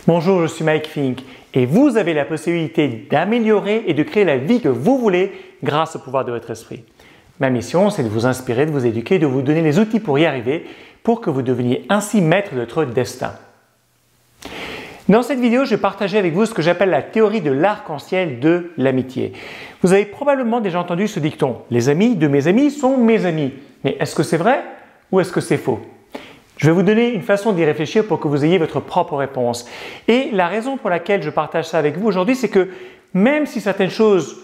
Bonjour, je suis Mike Fink et vous avez la possibilité d'améliorer et de créer la vie que vous voulez grâce au pouvoir de votre esprit. Ma mission, c'est de vous inspirer, de vous éduquer, de vous donner les outils pour y arriver, pour que vous deveniez ainsi maître de votre destin. Dans cette vidéo, je vais partager avec vous ce que j'appelle la théorie de l'arc-en-ciel de l'amitié. Vous avez probablement déjà entendu ce dicton « Les amis de mes amis sont mes amis ». Mais est-ce que c'est vrai ou est-ce que c'est faux? Je vais vous donner une façon d'y réfléchir pour que vous ayez votre propre réponse. Et la raison pour laquelle je partage ça avec vous aujourd'hui, c'est que même si certaines choses,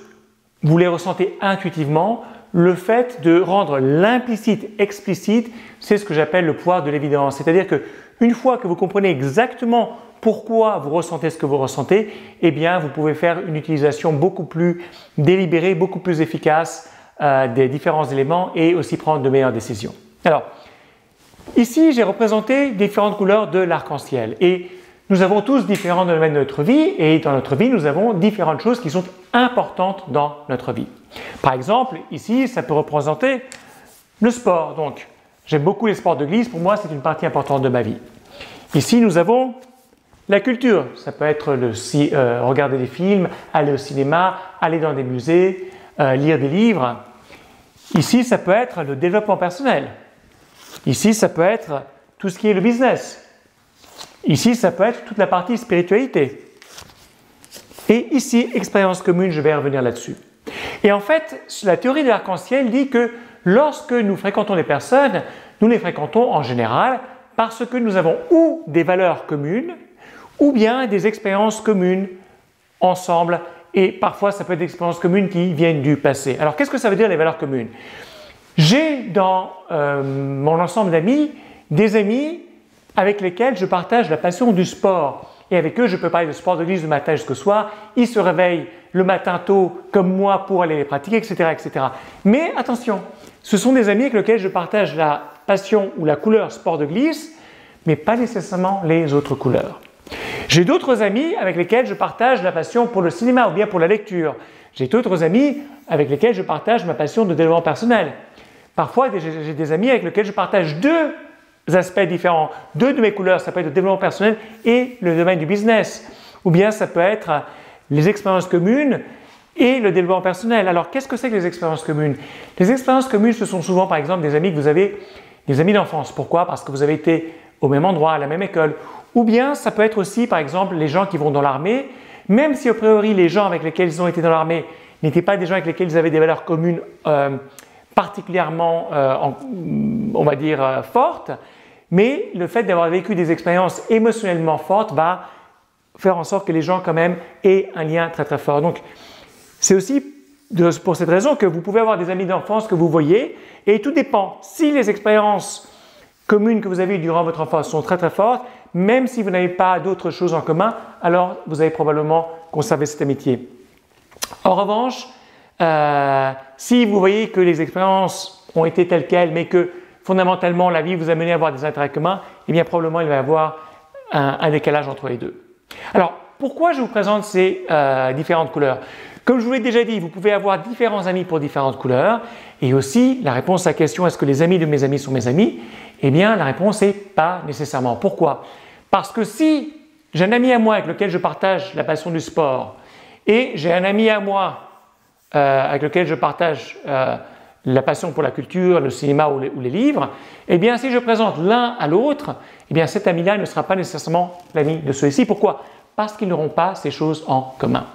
vous les ressentez intuitivement, le fait de rendre l'implicite explicite, c'est ce que j'appelle le pouvoir de l'évidence. C'est-à-dire qu'une fois que vous comprenez exactement pourquoi vous ressentez ce que vous ressentez, eh bien, vous pouvez faire une utilisation beaucoup plus délibérée, beaucoup plus efficace des différents éléments et aussi prendre de meilleures décisions. Alors, ici, j'ai représenté différentes couleurs de l'arc-en-ciel et nous avons tous différents domaines de notre vie et dans notre vie, nous avons différentes choses qui sont importantes dans notre vie. Par exemple, ici, ça peut représenter le sport. Donc, j'aime beaucoup les sports de glisse. Pour moi, c'est une partie importante de ma vie. Ici, nous avons la culture. Ça peut être regarder des films, aller au cinéma, aller dans des musées, lire des livres. Ici, ça peut être le développement personnel. Ici, ça peut être tout ce qui est le business. Ici, ça peut être toute la partie spiritualité. Et ici, expérience commune, je vais revenir là-dessus. Et en fait, la théorie de l'arc-en-ciel dit que lorsque nous fréquentons des personnes, nous les fréquentons en général parce que nous avons ou des valeurs communes ou bien des expériences communes ensemble. Et parfois, ça peut être des expériences communes qui viennent du passé. Alors, qu'est-ce que ça veut dire les valeurs communes? J'ai dans mon ensemble d'amis des amis avec lesquels je partage la passion du sport. Et avec eux, je peux parler de sport de glisse du matin jusqu'au soir. Ils se réveillent le matin tôt comme moi pour aller les pratiquer, etc., etc. Mais attention, ce sont des amis avec lesquels je partage la passion ou la couleur sport de glisse, mais pas nécessairement les autres couleurs. J'ai d'autres amis avec lesquels je partage la passion pour le cinéma ou bien pour la lecture. J'ai d'autres amis avec lesquels je partage ma passion de développement personnel. Parfois, j'ai des amis avec lesquels je partage deux aspects différents. Deux de mes couleurs, ça peut être le développement personnel et le domaine du business. Ou bien ça peut être les expériences communes et le développement personnel. Alors, qu'est-ce que c'est que les expériences communes? Les expériences communes, ce sont souvent, par exemple, des amis que vous avez, des amis d'enfance. Pourquoi? Parce que vous avez été au même endroit, à la même école. Ou bien, ça peut être aussi, par exemple, les gens qui vont dans l'armée. Même si, a priori, les gens avec lesquels ils ont été dans l'armée n'étaient pas des gens avec lesquels ils avaient des valeurs communes particulièrement, on va dire, fortes, mais le fait d'avoir vécu des expériences émotionnellement fortes va faire en sorte que les gens quand même aient un lien très très fort. Donc, c'est aussi pour cette raison que vous pouvez avoir des amis d'enfance que vous voyez et tout dépend. Si les expériences communes que vous avez eues durant votre enfance sont très très fortes, même si vous n'avez pas d'autres choses en commun, alors vous allez probablement conserver cette amitié. En revanche, si vous voyez que les expériences ont été telles quelles, mais que fondamentalement la vie vous a mené à avoir des intérêts communs, eh bien probablement il va y avoir un décalage entre les deux. Alors, pourquoi je vous présente ces différentes couleurs? Comme je vous l'ai déjà dit, vous pouvez avoir différents amis pour différentes couleurs. Et aussi, la réponse à la question « Est-ce que les amis de mes amis sont mes amis ?» Eh bien, la réponse est pas nécessairement. Pourquoi? Parce que si j'ai un ami à moi avec lequel je partage la passion du sport et j'ai un ami à moi avec lequel je partage la passion pour la culture, le cinéma ou les livres, eh bien, si je présente l'un à l'autre, eh bien, cet ami-là ne sera pas nécessairement l'ami de celui-ci. Pourquoi? Parce qu'ils n'auront pas ces choses en commun.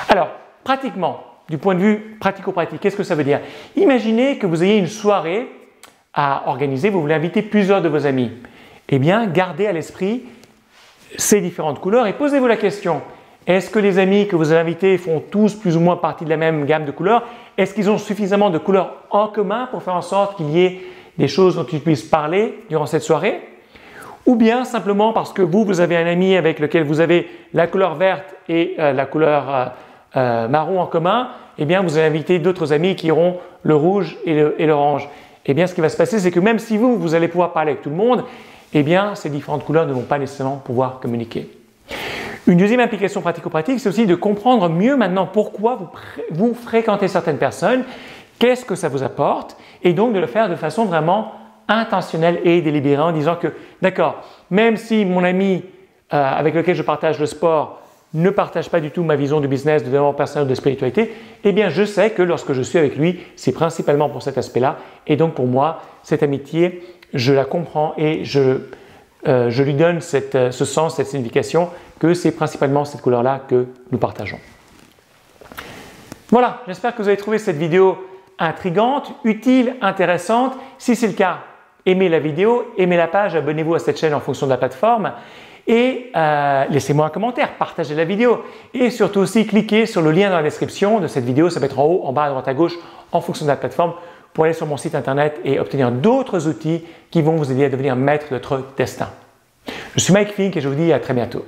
Alors, pratiquement, du point de vue pratico-pratique, qu'est-ce que ça veut dire? Imaginez que vous ayez une soirée à organiser, vous voulez inviter plusieurs de vos amis. Eh bien, gardez à l'esprit ces différentes couleurs et posez-vous la question. Est-ce que les amis que vous avez invités font tous plus ou moins partie de la même gamme de couleurs? Est-ce qu'ils ont suffisamment de couleurs en commun pour faire en sorte qu'il y ait des choses dont ils puissent parler durant cette soirée? Ou bien simplement parce que vous avez un ami avec lequel vous avez la couleur verte et la couleur marron en commun, eh bien vous allez inviter d'autres amis qui auront le rouge et l'orange. Eh bien ce qui va se passer, c'est que même si vous allez pouvoir parler avec tout le monde, eh bien ces différentes couleurs ne vont pas nécessairement pouvoir communiquer. Une deuxième implication pratico-pratique, c'est aussi de comprendre mieux maintenant pourquoi vous fréquentez certaines personnes, qu'est-ce que ça vous apporte, et donc de le faire de façon vraiment intentionnelle et délibérée en disant que, d'accord, même si mon ami avec lequel je partage le sport ne partage pas du tout ma vision du business, de développement personnel, de spiritualité, eh bien je sais que lorsque je suis avec lui, c'est principalement pour cet aspect-là. Et donc pour moi, cette amitié, je la comprends et je lui donne ce sens, cette signification que c'est principalement cette couleur-là que nous partageons. Voilà, j'espère que vous avez trouvé cette vidéo intrigante, utile, intéressante. Si c'est le cas, aimez la vidéo, aimez la page, abonnez-vous à cette chaîne en fonction de la plateforme et laissez-moi un commentaire, partagez la vidéo et surtout aussi cliquez sur le lien dans la description de cette vidéo, ça peut être en haut, en bas, à droite, à gauche en fonction de la plateforme pour aller sur mon site internet et obtenir d'autres outils qui vont vous aider à devenir maître de votre destin. Je suis Mike Fink et je vous dis à très bientôt.